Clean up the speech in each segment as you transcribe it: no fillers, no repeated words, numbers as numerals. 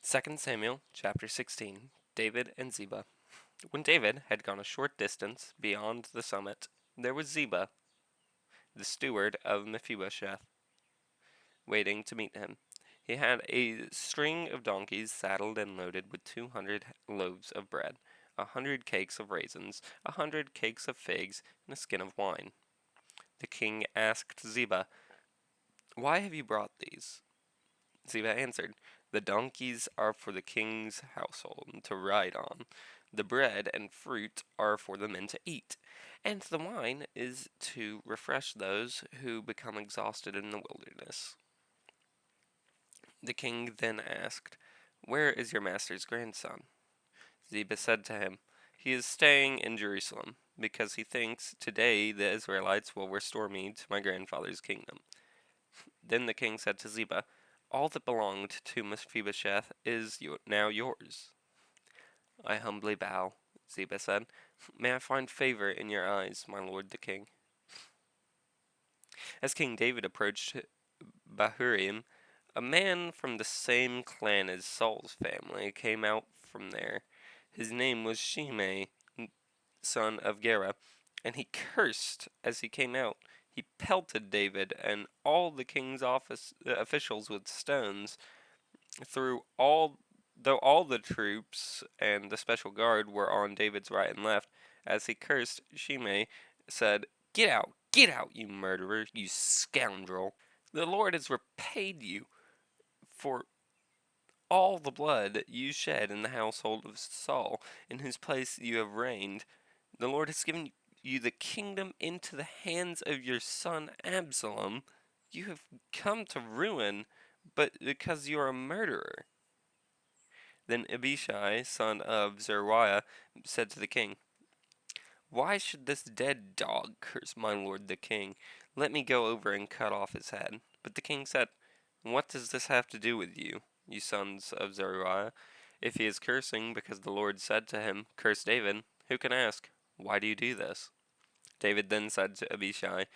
2 Samuel chapter 16. David and Ziba. When David had gone a short distance beyond the summit, there was Ziba, the steward of Mephibosheth, waiting to meet him. He had a string of donkeys saddled and loaded with 200 loaves of bread, 100 cakes of raisins, 100 cakes of figs, and a skin of wine. The king asked Ziba, "Why have you brought these?" Ziba answered, "The donkeys are for the king's household to ride on, the bread and fruit are for the men to eat, and the wine is to refresh those who become exhausted in the wilderness." The king then asked, "Where is your master's grandson?" Ziba said to him, "He is staying in Jerusalem, because he thinks today the Israelites will restore me to my grandfather's kingdom." Then the king said to Ziba, "All that belonged to Mephibosheth is now yours." "I humbly bow," Ziba said. "May I find favor in your eyes, my lord the king." As King David approached Bahurim, a man from the same clan as Saul's family came out from there. His name was Shimei, son of Gera, and he cursed as he came out. He pelted David and all the king's officials with stones. Though all the troops and the special guard were on David's right and left, as he cursed, Shimei said, get out, you murderer, you scoundrel. The Lord has repaid you for all the blood you shed in the household of Saul, in whose place you have reigned. The Lord has given you the kingdom into the hands of your son Absalom. You have come to ruin, but because you are a murderer." Then Abishai, son of Zeruiah, said to the king, "Why should this dead dog curse my lord the king? Let me go over and cut off his head." But the king said, "What does this have to do with you, you sons of Zeruiah? If he is cursing because the Lord said to him, 'Curse David,' who can ask, 'Why do you do this?'" David then said to Abishai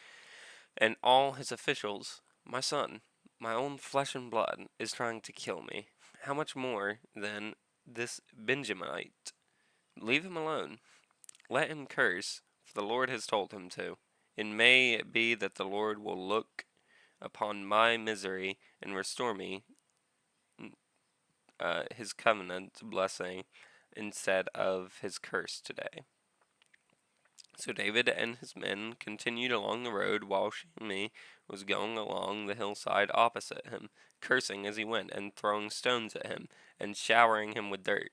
and all his officials, "My son, my own flesh and blood, is trying to kill me. How much more, then, this Benjaminite? Leave him alone. Let him curse, for the Lord has told him to. It may be that the Lord will look upon my misery and restore me his covenant blessing instead of his curse today." So David and his men continued along the road while Shimei was going along the hillside opposite him, cursing as he went, and throwing stones at him, and showering him with dirt.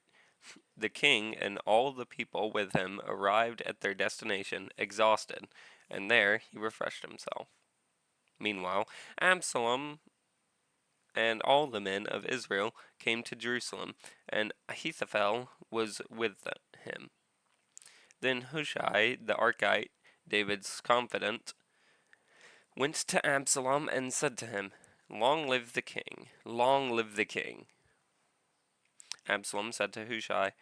The king and all the people with him arrived at their destination exhausted, and there he refreshed himself. Meanwhile, Absalom and all the men of Israel came to Jerusalem, and Ahithophel was with him. Then Hushai the Archite, David's confidant, went to Absalom and said to him, "Long live the king! Long live the king!" Absalom said to Hushai,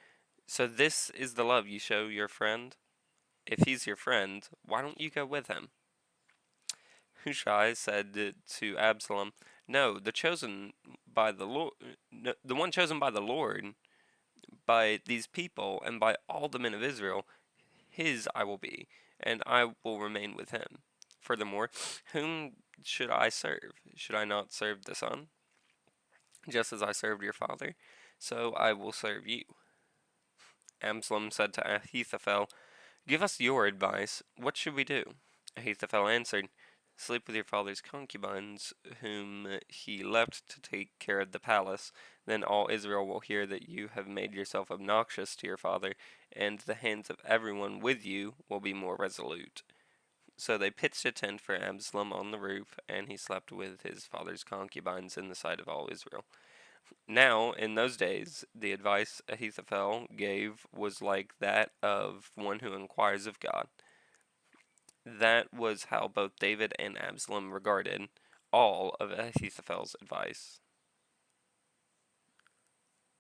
"So this is the love you show your friend? If he's your friend, why don't you go with him?" Hushai said to Absalom, "No, the chosen by the Lord, no, the one chosen by the Lord, by these people, and by all the men of Israel, his I will be, and I will remain with him. Furthermore, whom should I serve? Should I not serve the Son? Just as I served your father, so I will serve you." Absalom said to Ahithophel, "Give us your advice. What should we do?" Ahithophel answered, "Sleep with your father's concubines, whom he left to take care of the palace. Then all Israel will hear that you have made yourself obnoxious to your father, and the hands of everyone with you will be more resolute." So they pitched a tent for Absalom on the roof, and he slept with his father's concubines in the sight of all Israel. Now, in those days, the advice Ahithophel gave was like that of one who inquires of God. That was how both David and Absalom regarded all of Ahithophel's advice.